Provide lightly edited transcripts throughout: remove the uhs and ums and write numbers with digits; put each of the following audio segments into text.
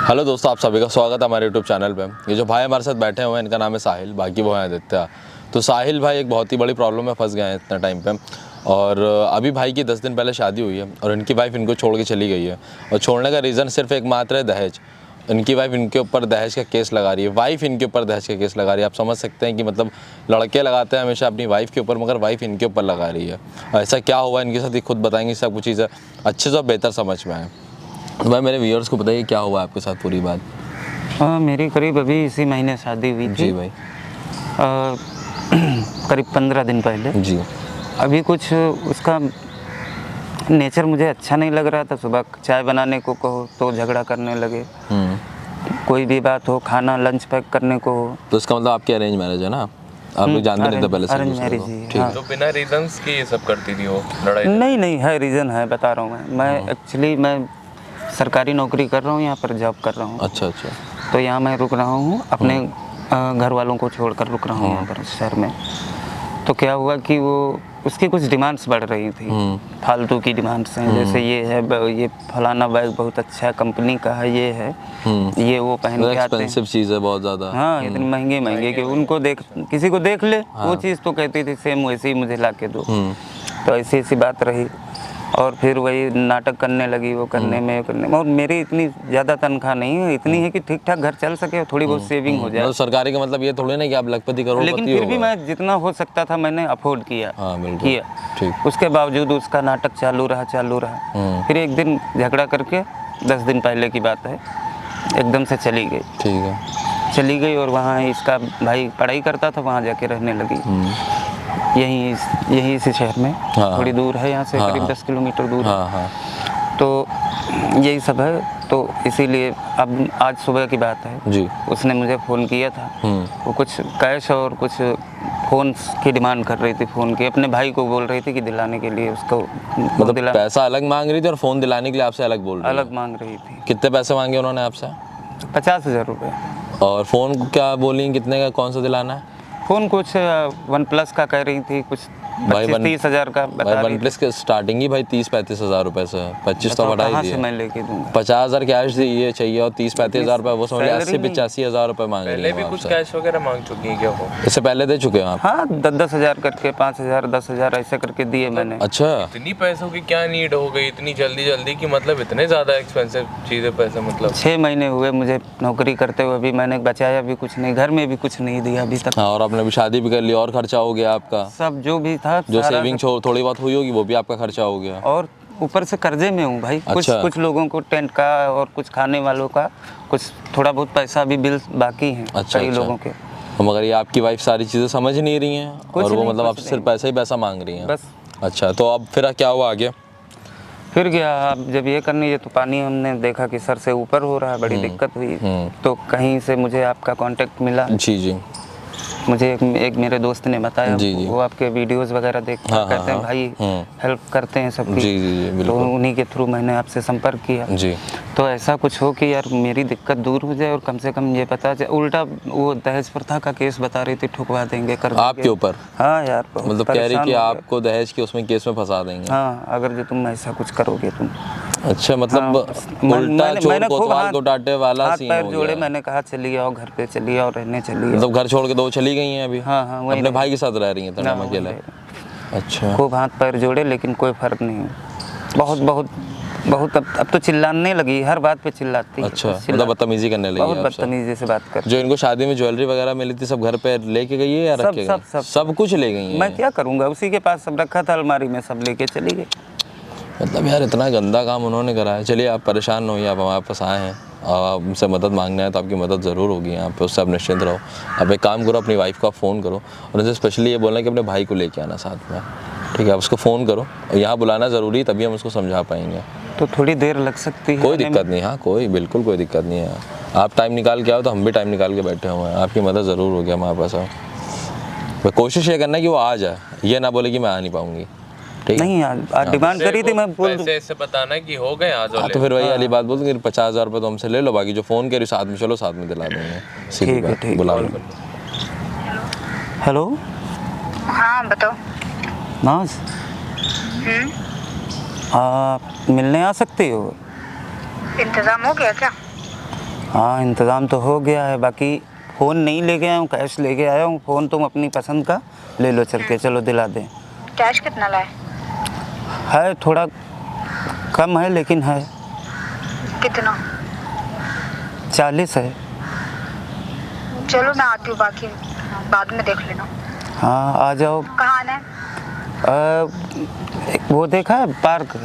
Hello दोस्तों, आप सभी का स्वागत है हमारे यूट्यूब चैनल पे। ये जो भाई हमारे साथ बैठे हुए हैं इनका नाम है साहिल, बाकी वो हैं आदित्य। तो साहिल भाई एक बहुत ही बड़ी प्रॉब्लम में फंस गए हैं इतना टाइम पे। और अभी भाई की 10 दिन पहले शादी हुई है और इनकी वाइफ इनको छोड़ के चली गई है। और छोड़ने का रीज़न सिर्फ एक मात्र है, दहेज। इनकी वाइफ इनके ऊपर दहेज का केस लगा रही है, वाइफ इनके ऊपर दहेज का केस लगा रही है। आप समझ सकते हैं कि मतलब लड़के लगाते हैं हमेशा अपनी वाइफ के ऊपर, मगर वाइफ इनके ऊपर लगा रही है। ऐसा क्या हुआ इनके साथ ये खुद बताएंगे, सब कुछ चीज़ें अच्छे से और बेहतर समझ में आए। तो भाई मेरे व्यूअर्स को बताइए क्या हुआ आपके साथ पूरी बात। हाँ, मेरी करीब अभी इसी महीने शादी हुई थी। जी भाई। करीब 15 दिन पहले। जी। अभी कुछ उसका नेचर मुझे अच्छा नहीं लग रहा था। सुबह चाय बनाने को कहो तो झगड़ा करने लगे, कोई भी बात हो, खाना लंच पैक करने को हो। तो इसका मतलब आपकी अरेंज मैरिज है ना? आप लोग जानते नहीं थे पहले से? अरेंज मैरिज ही। ठीक। हाँ। तो बिना रीजंस के ये सब करती थी वो लड़ाई? नहीं है, रीज़न है, बता रहा हूँ मैं एक्चुअली मैं सरकारी नौकरी कर रहा हूँ, यहाँ पर जॉब कर रहा हूँ। अच्छा। तो यहाँ मैं रुक रहा हूँ, अपने घर वालों को छोड़कर रुक रहा हूँ यहाँ पर शहर में। तो क्या हुआ कि वो उसकी कुछ डिमांड्स बढ़ रही थी, फालतू की डिमांड्स हैं। जैसे ये है, ये फलाना बैग बहुत अच्छा कंपनी का है, ये है, ये वो पहन के आते हैं। एक्सपेंसिव चीज़ है बहुत ज़्यादा। हाँ, इतने महंगे कि उनको देख, किसी को देख ले वो चीज़ तो कहती थी सेम वैसे ही मुझे ला के दो। तो ऐसी बात रही और फिर वही नाटक करने लगी वो करने में। और मेरी इतनी ज़्यादा तनख्वाह नहीं है, इतनी है कि ठीक ठाक घर चल सके और थोड़ी बहुत सेविंग हो जाए। मतलब सरकारी का मतलब ये थोड़ी ना कि आप लखपति करोड़पति हो। लेकिन फिर भी मैं जितना हो सकता था मैंने अफोर्ड किया। हाँ, बिल्कुल। किया। ठीक। उसके बावजूद उसका नाटक चालू रहा। फिर एक दिन झगड़ा करके 10 दिन पहले की बात है, एकदम से चली गई। ठीक है। चली गई और वहाँ इसका भाई पढ़ाई करता था, वहाँ जाके रहने लगी। यहीं इसी शहर में। हाँ। थोड़ी दूर है यहाँ से, करीब 10 किलोमीटर दूर है। हाँ। तो यही सब है। तो इसीलिए अब आज सुबह की बात है जी। उसने मुझे फ़ोन किया था। वो कुछ कैश और कुछ फ़ोन की डिमांड कर रही थी, फ़ोन की। अपने भाई को बोल रही थी कि दिलाने के लिए उसको, मतलब पैसा अलग मांग रही थी और फ़ोन दिलाने के लिए आपसे अलग बोल रही थी? अलग मांग रही थी। कितने पैसे मांगे उन्होंने आपसे? 50,000 रुपये। और फ़ोन क्या बोली, कितने का, कौन सा दिलाना है? फ़ोन कुछ OnePlus का कह रही थी, कुछ 25-30 हज़ार का बता रही थी। OnePlus की स्टार्टिंग ही भाई 30-35 हज़ार रुपए से, 25 तो बढ़ा ही दिया। मैं लेके दूंगा? 50,000 कैश दी ये चाहिए और 30-35 हज़ार रुपये, वो समझ 80-85 हज़ार रुपये मांग रही पहले है भी कुछ आपसे। कैश वगैरह मांग चुकी है क्या वो? इससे पहले दे चुके हैं आप? हाँ, 10-10 हज़ार करके, 5,000, 10,000 ऐसे करके दिए मैंने। अच्छा। इतनी पैसों की क्या नीड हो गई इतनी जल्दी की? मतलब इतने ज़्यादा एक्सपेंसिव चीज़ें पैसे? मतलब 6 महीने हुए मुझे नौकरी करते हुए, अभी मैंने बचाया भी कुछ नहीं, घर में भी कुछ नहीं दिया अभी तक। हाँ, और आपने भी शादी भी कर ली और खर्चा हो गया आपका। सब जो भी था, जो सारा सेविंग थोड़ी बहुत हुई होगी वो भी आपका खर्चा हो गया। और ऊपर से कर्जे में हूँ भाई। अच्छा। कुछ लोगों को टेंट का और कुछ खाने वालों का कुछ थोड़ा बहुत पैसा भी बिल बाकी हैं। अच्छा, कई लोगों के। मगर ये आपकी वाइफ सारी चीज़ें समझ नहीं रही हैं और वो मतलब आपसे सिर्फ पैसा ही पैसा मांग रही हैं बस। अच्छा, तो अब फिर क्या हुआ आगे? फिर गया, अब जब ये करनी है तो पानी हमने देखा कि सर से ऊपर हो रहा है, बड़ी दिक्कत हुई। तो कहीं से मुझे आपका कांटेक्ट मिला। जी। मुझे एक मेरे दोस्त ने बताया। जी। वो आपके वीडियोस वगैरह देखते हैं, कहते हैं भाई हेल्प करते हैं सबकी। जी, बिल्कुल। तो उन्हीं के थ्रू मैंने आपसे संपर्क किया। जी। तो ऐसा कुछ हो कि यार मेरी दिक्कत दूर हो जाए और कम से कम ये पता चले। उल्टा वो दहेज प्रथा का केस बता रही थी, ठुकवा देंगे, कर देंगे। आपके ऊपर? हाँ यार, मतलब कह रही कि आपको दहेज के उसमें केस में फंसा देंगे। हाँ, अगर जो तुम ऐसा कुछ करोगे तुम। अच्छा, मतलब उल्टा चोर कोतवाल को डांटे वाला सीन हो जोड़े गया। मैंने कहा चलिए आओ घर पे, चलिए और रहने चलिए। मतलब घर छोड़ के दो चली गई हैं अभी? हाँ, अपने भाई के साथ रह रही हैं तने में अकेले? अच्छा। खूब हाथ पैर जोड़े लेकिन कोई फर्क नहीं। बहुत अब तो चिल्लाने लगी, हर बात पे चिल्लाती। अच्छा, मतलब बदतमीजी करने लगी? बहुत बदतमीजी से बात कर। जो इनको शादी में ज्वेलरी वगैरह मिली थी सब घर पे लेके गई है या रख के गई? सब कुछ ले गई है? मैं क्या करूँगा, उसी के पास सब रखा था अलमारी में, सब लेके चली गई। मतलब यार इतना गंदा काम उन्होंने करा है। चलिए आप परेशान न होइए, आप हमारे पास आए हैं और हमसे मदद मांगना है तो आपकी मदद ज़रूर होगी यहाँ पे, उससे आप निश्चिंत रहो। आप एक काम करो, अपनी वाइफ को आप फ़ोन करो और उनसे स्पेशली ये बोलना कि अपने भाई को लेके आना साथ में। ठीक है, आप उसको फ़ोन करो, यहाँ बुलाना ज़रूरी, तभी हम उसको समझा पाएंगे। तो थोड़ी देर लग सकती है? कोई दिक्कत नहीं। हाँ, बिल्कुल कोई दिक्कत नहीं है। आप टाइम निकाल के आओ तो हम भी टाइम निकाल के बैठे हुए हैं, आपकी मदद ज़रूर होगी हमारे पास। आओ, कोशिश ये करना है कि वो आ जाए, ये ना बोले कि मैं आ नहीं पाऊँगी। नहीं, आज डिमांड करी थी, मैं बोल दूं। ऐसे बताना कि हो गए आज वाले। तो फिर वही वाली बात बोल दूँ कि 50,000 रुपये तो हमसे ले लो, बाकी जो फ़ोन करी साथ में चलो, साथ में दिला देंगे। ठीक है, ठीक। बुला लो। हेलो। हाँ बताओ। नाज, आप मिलने आ सकती हो? इंतजाम हो गया क्या? हाँ इंतज़ाम तो हो गया है, बाकी फ़ोन नहीं लेके आया हूँ, कैश लेके आया हूँ। फ़ोन तुम अपनी पसंद का ले लो चल के, चलो दिला दें। कैश कितना लाए? है थोड़ा कम है लेकिन है, कितना? 40 है। चलो मैं आती हूँ, बाकी बाद में देख लेना। हाँ आ जाओ। कहाँ आना है? वो देखा है पार्क?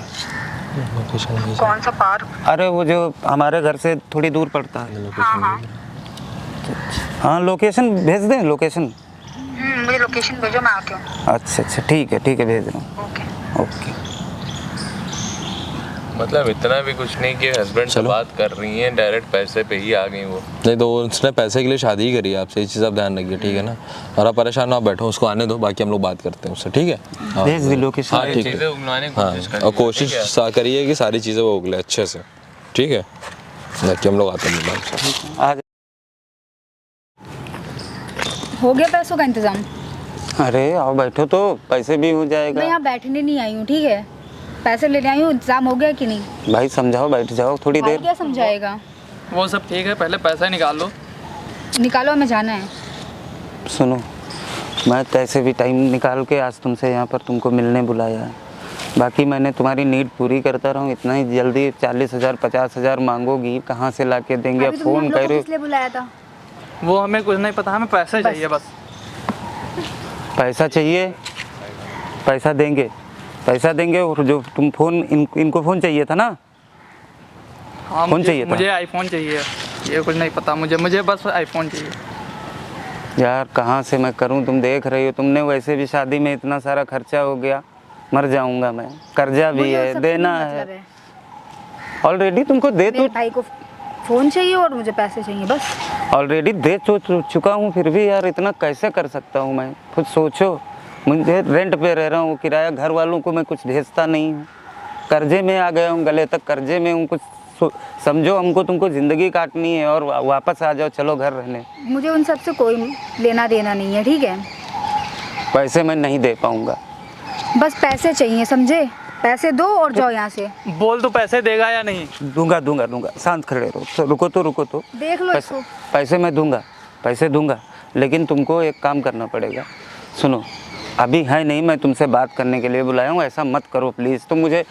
कौन सा पार्क? अरे वो जो हमारे घर से थोड़ी दूर पड़ता है। हाँ हाँ। हाँ लोकेशन भेज दें, लोकेशन। मुझे लोकेशन भेजो, मैं आती हूँ। अच्छा ठीक है भेज रहा हूँ। ओके। ओके। मतलब इतना भी कुछ नहीं कि हस्बैंड से चलो। बात कर रही हैं, डायरेक्ट पैसे पे ही आ गई वो। नहीं तो उसने पैसे के लिए शादी ही करी है आपसे, ये चीज़ आप ध्यान रखिए, ठीक है ना। और आप परेशान ना, आप बैठो, उसको आने दो, बाकी हम लोग बात करते हैं उससे, ठीक है। हाँ। भेज दी लोकेशन। हाँ ठीक है। चीजें उगलाने की हाँ कोशिश और करिए, कोशिश ठीक है? करिए कि सारी चीज़ें वो उगले अच्छे से, ठीक है। बाकी हम लोग आते हैं मैम से। आज हो गया पैसों का इंतजाम? अरे आओ बैठो तो पैसे भी हो मैं जाएगा। यहाँ बैठने नहीं आई हूँ, ठीक है। पैसे लेने आई हूँ, इंतजाम हो गया कि नहीं? भाई समझाओ, बैठ जाओ थोड़ी भाई देर। क्या समझाएगा? वो सब ठीक है, पहले पैसा निकाल लो। निकालो, हमें जाना है। सुनो, मैं कैसे भी टाइम निकाल के आज तुमसे यहाँ पर तुमको मिलने बुलाया है। बाकी मैंने तुम्हारी नीड पूरी करता रहूँ, इतना ही जल्दी 40,000 50,000 मांगोगी, कहाँ से ला के देंगे? अभी तुमने फ़ोन हम लोग कर को रहे किस लिए बुलाया था? वो हमें कुछ नहीं पता, हमें पैसे चाहिए बस। पैसा चाहिए, पैसा देंगे। और जो तुम फ़ोन इनको फ़ोन चाहिए था ना? हाँ फोन चाहिए था? मुझे आईफोन चाहिए, ये कुछ नहीं पता मुझे बस आईफोन चाहिए। यार कहाँ से मैं करूँ? तुम देख रही हो, तुमने वैसे भी शादी में इतना सारा खर्चा हो गया, मर जाऊंगा मैं। कर्जा भी मुझे है, सबसे देना नहीं है। मतलब है। ऑलरेडी तुमको दे मेरे तो भाई को फोन चाहिए और मुझे पैसे चाहिए बस। ऑलरेडी दे चुका हूँ, फिर भी यार इतना कैसे कर सकता हूँ मैं? खुद सोचो, मुझे रेंट पे रह रहा हूँ, किराया, घर वालों को मैं कुछ भेजता नहीं हूँ, कर्जे में आ गया हूँ, गले तक कर्जे में हूँ। कुछ समझो, हमको तुमको ज़िंदगी काटनी है और वापस आ जाओ, चलो घर रहने। मुझे उन सब से कोई लेना देना नहीं है, ठीक है। पैसे मैं नहीं दे पाऊँगा। बस पैसे चाहिए, समझे? पैसे दो और जाओ यहाँ से। बोल तो पैसे देगा या नहीं? दूंगा। शांत खड़े रहो, तो रुको तो देख लो इसको। पैसे मैं पैसे दूंगा, लेकिन तुमको एक काम करना पड़ेगा। सुनो, अभी है नहीं, मैं तुमसे बात करने के लिए बुलाया हूँ, ऐसा मत करो प्लीज़। तुम मुझे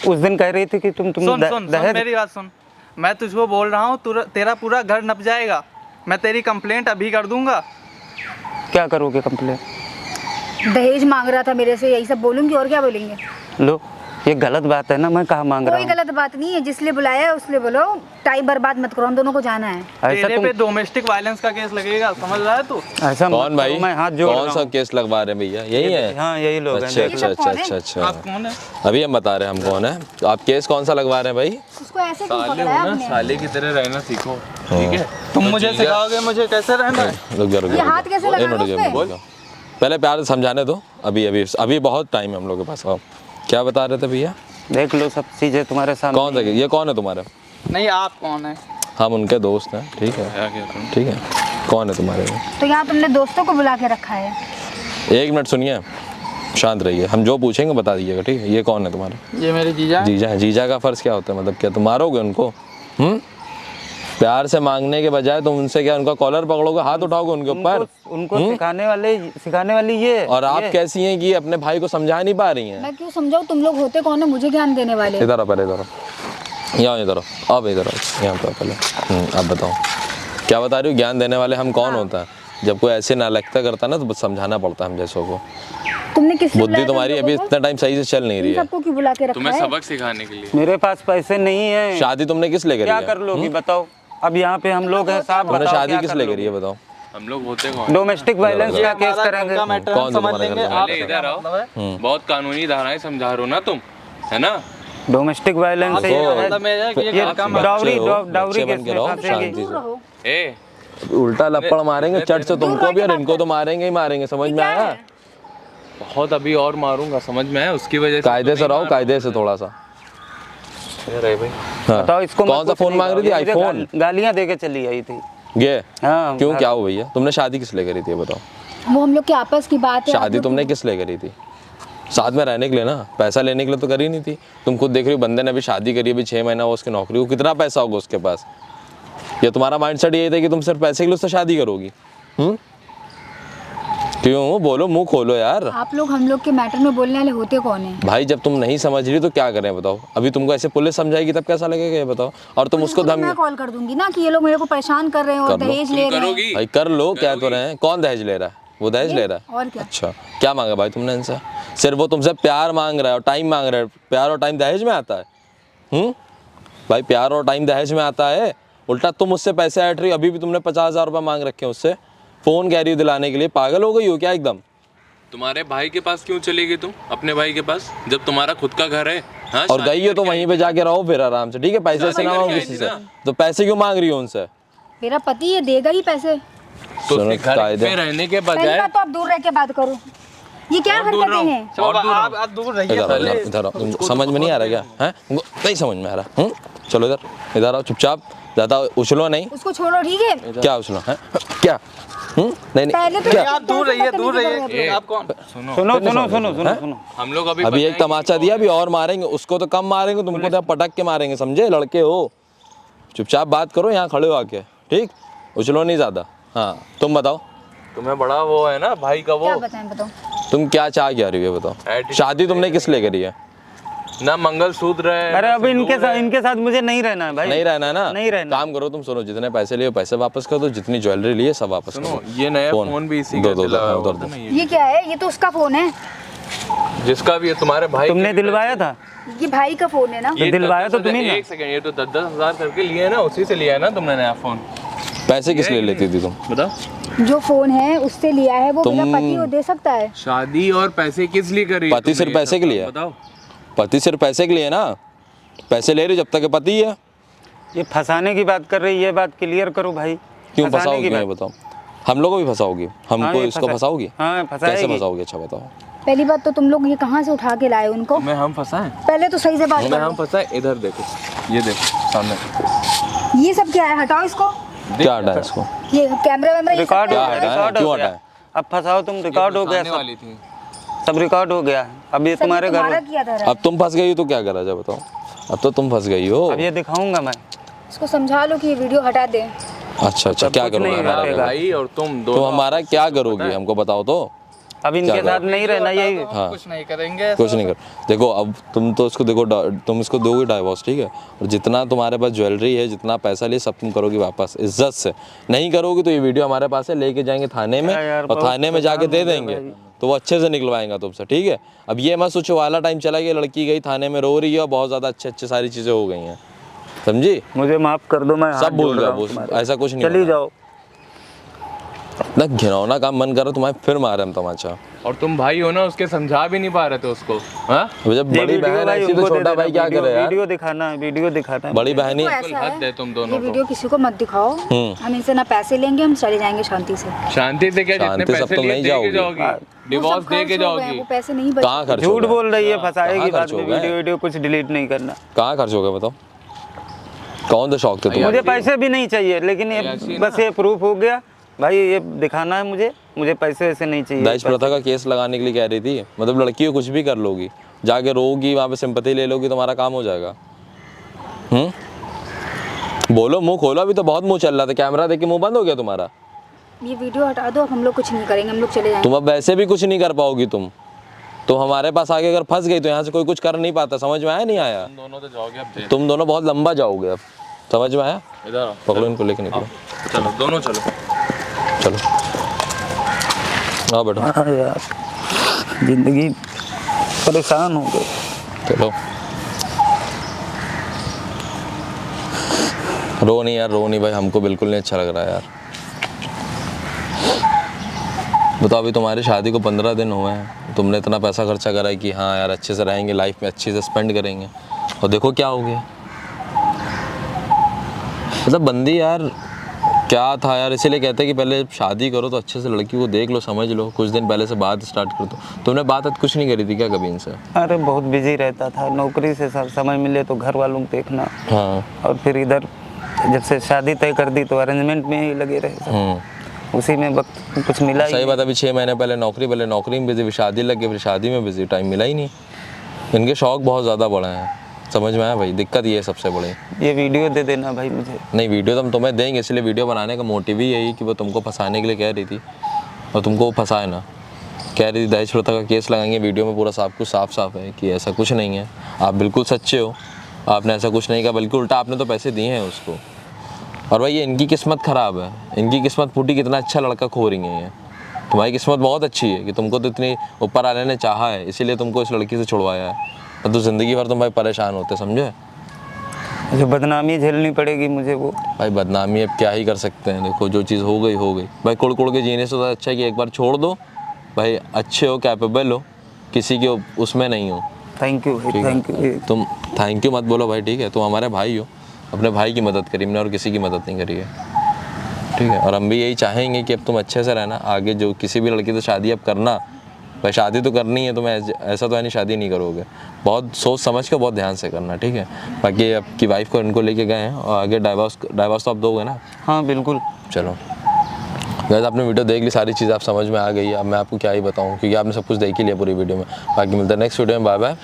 उस दिन कह रही थी कि तुम सुन मेरी बात सुन। मैं तुझको बोल रहा हूँ, तेरा पूरा घर नप जाएगा। मैं तेरी कंप्लेंट अभी कर दूंगा। क्या करोगे कंप्लेंट? दहेज मांग रहा था मेरे से, यही सब बोलूंगी और क्या बोलेंगे? लो, ये गलत बात है ना, मैं कहाँ मांग रहा कोई हूँ? गलत बात नहीं है, जिसलिए बुलाया है उसलिए बोलो। टाइम बर्बाद मत करो, हम दोनों को जाना है। ऐसा तेरे पे डोमेस्टिक वायलेंस का केस लगेगा, समझ रहा है तू? ऐसा कौन मत भाई? करो, मैं हाथ जोड़ कौन रहा सा हूँ। केस लगवा रहे हैं भैया? यही है? हाँ यही लोग अच्छा हैं। अच्छा अच्छा अच्छा अच्छा। आप कौन है? अभी हम बता रहे हैं हम कौन है। तो आप केस कौन सा लगवा रहे हैं भाई? उसको ऐसे क्यों साले पकड़ा हो है ना, आपने? साले की तरह रहना सीखो, ठीक है? तुम मुझे सिखाओगे मुझे कैसे रहना है? रुक जा ये हाथ कैसे लगा रहे हो उस पे? पहले प्यार से समझाने दो। अभी बहुत टाइम है हम लोग के पास। आप क्या बता रहे थे भैया? देख लो, सब चीज़ें तुम्हारे सामने। कौन सा? ये कौन है तुम्हारे? नहीं, आप कौन है? हम उनके दोस्त हैं, ठीक है। ठीक है, कौन है तुम्हारे? तो यहाँ तुमने दोस्तों को बुला के रखा है? एक मिनट सुनिए, शांत रहिए। हम जो पूछेंगे बता दीजिएगा, ठीक है। ये कौन है तुम्हारे? ये मेरे जीजा हैं। जीजा है। जीजा का फर्ज क्या होता है? मतलब क्या तुम मारोगे उनको? प्यार से मांगने के बजाय तुम उनसे क्या उनका कॉलर पकड़ोगे, हाथ उठाओगे उनके ऊपर? उनको सिखाने वाली ये। और आप कैसी हैं कि अपने भाई को समझा नहीं पा रही हैं? मैं क्यों समझाऊं? तुम लोग होते कौन है मुझे ज्ञान देने वाले? इधर आओ, पहले इधर आओ। यहाँ इधर आओ, अब इधर आओ, यहाँ पे पहले। अब बताओ क्या बता रही हो? ज्ञान देने वाले हम कौन होता है? जब कोई ऐसे नालायकता करता है ना, तो समझाना पड़ता है हम जैसों को। तुमने किस लिए बुद्धि बुलाया था तुम्हारी हम अभी लोगों को? इतना टाइम सही से चल नहीं रही इन है। सबको क्यों बुला के रखा तुम्हें है? सबक सिखाने के लिए। मेरे पास पैसे नहीं है। शादी तुमने किस लिए करी क्या है? कर लोगी बताओ? अब यहाँ पे हम लोग हैं साहब, तुमने बताओ शादी क्या किस कर लिए लोगी? करी है बताओ? हम लोग होते कौन? डोमेस्टिक वायलेंस का केस करेंगे। कौन समझ तुम्हारे लेंगे घर में? आप। अरे इधर आओ, बहुत कानूनी धाराएं समझा रहे हो ना तुम, है ना? डोमेस्टिक वायलेंस से देखो, मतलब मेरा है कि ये घर का डाउरी बच्चे केस बन के में रहो, फंसेंगे। शांति दूर रहो। ए उल्टा लपड़ मारेंगे चट से तुमको भी, और इनको तो मारेंगे ही मारेंगे। समझ में आया? बहुत अभी और मारूंगा, समझ में आया? उसकी वजह से कायदे से रहो, कायदे से थोड़ा सा। अरे भाई हाँ। बताओ इसको कौन सा फोन मांग रही थी? आईफोन? गालियाँ दे के चली आई थी। ये हाँ क्यों, क्या हो भैया? तुमने शादी किस लिए करी थी ये बताओ? वो हम लोग की आपस की बात है। शादी तुमने किस लिए करी थी? साथ में रहने के लिए ना, पैसा लेने के लिए तो करी नहीं थी। तुम खुद देख रही हो, बंदे ने अभी शादी करी, अभी 6 महीना हुआ उसकी नौकरी को, कितना पैसा होगा उसके पास? या तुम्हारा माइंडसेट ये था कि तुम सिर्फ पैसे के लिए उससे शादी करोगी? क्यों? बोलो, मुंह खोलो यार। आप लोग हम लोग के मैटर में बोलने वाले होते कौन है? भाई जब तुम नहीं समझ रही तो क्या करें बताओ? अभी तुमको ऐसे पुलिस समझाएगी तब कैसा लगेगा ये बताओ? और तुम उसको मैं कॉल कर दूंगी ना कि ये लोग मेरे को परेशान कर रहे हैं और कर लो। दहेज ले रहे हैं। भाई कर लो, क्या तो रहे हैं? कौन दहेज ले रहा है? वो दहेज ले रहा है? और क्या? अच्छा, क्या मांगा भाई तुमने इनसे? सिर्फ वो तुमसे प्यार मांग रहा है और टाइम मांग रहा है। प्यार और टाइम दहेज में आता है? भाई प्यार और टाइम दहेज में आता है? उल्टा तुम उससे पैसे ऐड रही हो, अभी भी तुमने 50,000 रुपये मांग रखे हैं उससे, फ़ोन कह रही हो दिलाने के लिए। पागल हो गई हो क्या एकदम? तुम्हारे भाई के पास क्यों चली गई तुम? अपने भाई के पास, जब तुम्हारा खुद का घर है। हाँ, और गई हो तो वहीं पे जाके रहो फिर आराम से, ठीक है? पैसे से ना मांगो किसी से। तो पैसे क्यों मांग रही हो उनसे? मेरा पति ये देगा ही पैसे। तो सुनो, उसके घर कायदे। पे रहने के पहली बजाय बात तो आप दूर रह के बात करो। ये क्या हरकतें हैं? आप दूर रहिए। इधर आओ। तुमको समझ में नहीं आ रहा क्या? हैं? तुमको नहीं समझ में आ रहा? चलो इधर आओ चुपचाप, ज़्यादा उछलो नहीं। उसको छोड़ो, ठीक है? क्या उछलो है? क्या? नहीं पहले तो क्या? आप दूर रहिए, दूर रहिए। आप कौन? सुनो सुनो सुनो सुनो सुनो। हम लोग अभी एक तमाचा दिया, अभी और मारेंगे उसको। तो कम मारेंगे, तुमको तो पटक के मारेंगे, समझे? लड़के हो, चुपचाप बात करो, यहाँ खड़े हो आके, ठीक? उछलो नहीं ज़्यादा। हाँ तुम बताओ, तुम्हें बड़ा वो है ना भाई का, वो क्या बताएं बताओ? तुम क्या चाह क्या रही हो बताओ? शादी तुमने किस लिए करी है? ना मंगलसूत्र है। अरे अब इनके साथ मुझे नहीं रहना है भाई। नहीं रहना है ना? नहीं रहना। काम करो तुम, सुनो, जितने पैसे लिए पैसे वापस कर दो, जितनी ज्वेलरी लिए सब वापस सुनो, करो। ये नया फोन भी इसी का दो चला हुआ दो था ना ये। ये क्या है? ये तो उसका फोन है। जिसका भी है तुम्हारे भाई तुमने दिलवाया था? ये भाई का फोन है ना? ये दिलवाया तो तुम्ही ना। एक सेकंड, ये तो 10-10 हजार करके लिए है ना, उसी से लिया है ना तुमने नया फोन। पैसे किस लिए लेती थी तुम? बताओ। जो फोन है उससे लिया है, वो मेरा पति वो दे सकता है। शादी और पैसे किस लिए करी? पति सिर्फ पैसे के लिए? बताओ। पति सिर्फ पैसे के लिए ना? पैसे ले रही जब तक पति है। ये फंसाने की बात कर रही है, ये बात क्लियर करो भाई। क्यों फंसाने फंसाओगी? की ये बात। बताओ। हम लोग को भी फंसाओगी? हाँ, हमको ये इसको फंसाओगी? हाँ, फंसाएगी। कैसे फंसाओगी? अच्छा बताओ। पहली बात तो तुम लोग ये कहाँ से उठा के लाए उनको? मैं हम फंसाए? पहले तो सही से बात मैं करो। हम फंसाए? इधर देखो, ये देखो सामने। ये सब क्या है? हटाओ इसको। क्या हटाए इसको? ये कैमरा वैमरा ये सब रिकॉर्ड क्या हो है? गया, रिकॉर्ड क्यों हो गया। हटाए? अब फंसाओ तुम, रिकॉर्ड हो गया फंसाने सब। वाली थी। सब रिकॉर्ड हो गया। अब ये सब तुम्हारे तुम्हारा घर, किया था। अब तुम फंस गई हो तो क्या करा जाए बताओ? अब तो तुम फंस गई हो। अब ये दिखाऊंगा मैं। इसको समझा लो कि ये वीडियो हटा दे। अच्छा अच्छा, क्या कुछ करोगे नहीं हमारा? हटेगा। भाई और तुम तो दोनों हमारा क्या करोगी हमको बताओ तो? अब इनके क्या साथ नहीं रहना, यही हाँ। कुछ नहीं करेंगे। कुछ नहीं कर। देखो अब तुम तो इसको देखो, तुम इसको दोगे डाइवोर्स, ठीक है? और जितना तुम्हारे पास ज्वेलरी है, जितना पैसा लिए, सब तुम करोगी वापस इज्जत से। नहीं करोगी तो ये वीडियो हमारे पास है, लेके जाएंगे थाने में, यार, और बहुत थाने में जाके दे देंगे, तो वो अच्छे से निकलवाएंगा तुमसे, ठीक है? अब ये मत सोचो वाला टाइम चला गया, लड़की गई थाने में रो रही है और बहुत ज़्यादा अच्छे सारी चीज़ें हो गई हैं, समझी? मुझे माफ कर दो, मैं हाथ सब भूल जोड़ रहा हूँ जाओ, तुम्हारे। ऐसा कुछ नहीं चली होना। जाओ। इतना घिनौना काम मन करो तुम्हारे, फिर मारे हम तमाचा। और तुम भाई हो ना, उसके समझा भी नहीं पा रहे थे उसको। हाँ, अब जब ये बड़ी वीडियो बहन भाई ऐसी तो उनको दे छोटा भाई देना, क्या करे यार? वीडियो दिखाना है, वीडियो दिखाना है। बड़ी बहन ही तो ऐसा हद है तुम है, दोनों ये को। वीडियो किसी को मत दिखाओ। हम इनसे ना पैसे लेंगे, हम चले जाएंगे शांति से। शांति से क्या? जितने शांति से पैसे तो लिए नहीं दे के जाओगी। जाओगी, वो डिवोर्स सब दे खर्च के हो गए हैं, जाओगी। वो पैसे नहीं बचे। कहाँ खर्च हो झूठ गए? बोल रही है, फंसाएगी कहाँ बाद खर्च में। हो गए? वीडियो कुछ डिलीट नहीं करना। कहाँ खर्च हो गया बताओ? कौन सा शौक थे तुम्हारे? मुझे पैसे भी नहीं चाहिए, लेकिन ये बस ये प्रूफ हो गया भाई, ये दिखाना है मुझे पैसे ऐसे नहीं चाहिए। दहेज प्रथा का केस लगाने के लिए कह रही थी? मतलब लड़की को कुछ भी कर लोगी, जाके रोगी, वहाँ पे सिंपैथी ले लोगी, तुम्हारा काम हो जाएगा। बोलो, मुंह खोलो, अभी तो बहुत मुंह चल रहा था, कैमरा देख के मुंह बंद हो गया तुम्हारा। ये वीडियो हटा दो, अब हम लोग कुछ नहीं करेंगे, हम लोग चले जाएंगे। तुम अब वैसे भी कुछ नहीं कर पाओगी तुम तो हमारे पास आगे अगर फंस गई तो यहाँ से कोई कुछ कर नहीं पाता। समझ में आया नहीं आया? तुम दोनों तो जाओगे अब। तुम दोनों बहुत लंबा जाओगे अब, समझ में आया? इधर आओ, पकड़ो इनको, लेके निकलो। चलो दोनों चलो। चलो आओ बैठो। हाँ यार, जिंदगी परेशान हो गई। चलो रो नहीं यार, रो नहीं भाई, हमको बिल्कुल नहीं अच्छा लग रहा है यार। बताओ, अभी तुम्हारी शादी को 15 दिन हुए हैं, तुमने इतना पैसा खर्चा करा है कि हाँ यार अच्छे से रहेंगे, लाइफ में अच्छे से स्पेंड करेंगे, और देखो क्या हो गया। मतलब बंदी यार क्या था यार, इसीलिए कहते हैं कि पहले शादी करो तो अच्छे से लड़की को देख लो, समझ लो, कुछ दिन पहले से बात स्टार्ट कर दो। तुमने बात कुछ नहीं करी थी क्या कभी इनसे? अरे बहुत बिजी रहता था, नौकरी से समय मिले तो घर वालों को देखना, हाँ। और फिर इधर जब से शादी तय कर दी तो अरेंजमेंट में ही लगे रहे सब। उसी में वक्त कुछ मिला ही सही बात। अभी 6 महीने पहले नौकरी में बिजी, फिर शादी लग गई, फिर शादी में बिजी, टाइम मिला ही नहीं। इनके शौक बहुत ज़्यादा बड़े हैं, समझ में आया भाई, दिक्कत ये है सबसे बड़ी। ये वीडियो दे देना भाई मुझे। नहीं, वीडियो तो हम तुम्हें देंगे, इसलिए वीडियो बनाने का मोटिव ही यही कि वो तुमको फंसाने के लिए कह रही थी और तुमको वो फंसाए ना। कह रही थी दहेज प्रथा का केस लगाएंगे, वीडियो में पूरा सब कुछ साफ साफ है कि ऐसा कुछ नहीं है। आप बिल्कुल सच्चे हो, आपने ऐसा कुछ नहीं कहा, बल्कि उल्टा आपने तो पैसे दिए हैं उसको। और भाई ये इनकी किस्मत ख़राब है, इनकी किस्मत फूटी, कितना अच्छा लड़का खो रही है ये। तुम्हारी किस्मत बहुत अच्छी है कि तुमको तो इतनी ऊपर वाले ने चाहा है, इसीलिए तुमको इस लड़की से छुड़वाया है। तो ज़िंदगी भर तुम भाई परेशान होते, समझे? जो बदनामी झेलनी पड़ेगी मुझे वो। भाई बदनामी अब क्या ही कर सकते हैं, देखो जो चीज़ हो गई भाई। कुड़ कुड़ के जीने से तो अच्छा है कि एक बार छोड़ दो भाई, अच्छे हो, कैपेबल हो, किसी के उसमें नहीं हो। थैंक यू, ठीक थैंक है? यू। तुम थैंक यू मत बोलो भाई, ठीक है? तुम हमारे भाई हो, अपने भाई की मदद करी हमने और किसी की मदद नहीं करी है, ठीक है? और हम भी यही चाहेंगे कि अब तुम अच्छे से रहना, आगे जो किसी भी लड़की से शादी अब करना, भाई शादी तो करनी है तुम्हें, ऐसा तो है नहीं शादी नहीं करोगे। बहुत सोच समझ के बहुत ध्यान से करना, ठीक है? बाकी आपकी वाइफ को इनको लेके गए हैं और आगे डाइवोर्स तो आप दोगे ना? हाँ बिल्कुल। चलो गाइस, आपने वीडियो देख ली, सारी चीज़ आप समझ में आ गई। अब मैं आपको क्या ही बताऊं, क्योंकि आपने सब कुछ देख ही लिया पूरी वीडियो में। बाकी मिलता है नेक्स्ट वीडियो में, बाय बाय।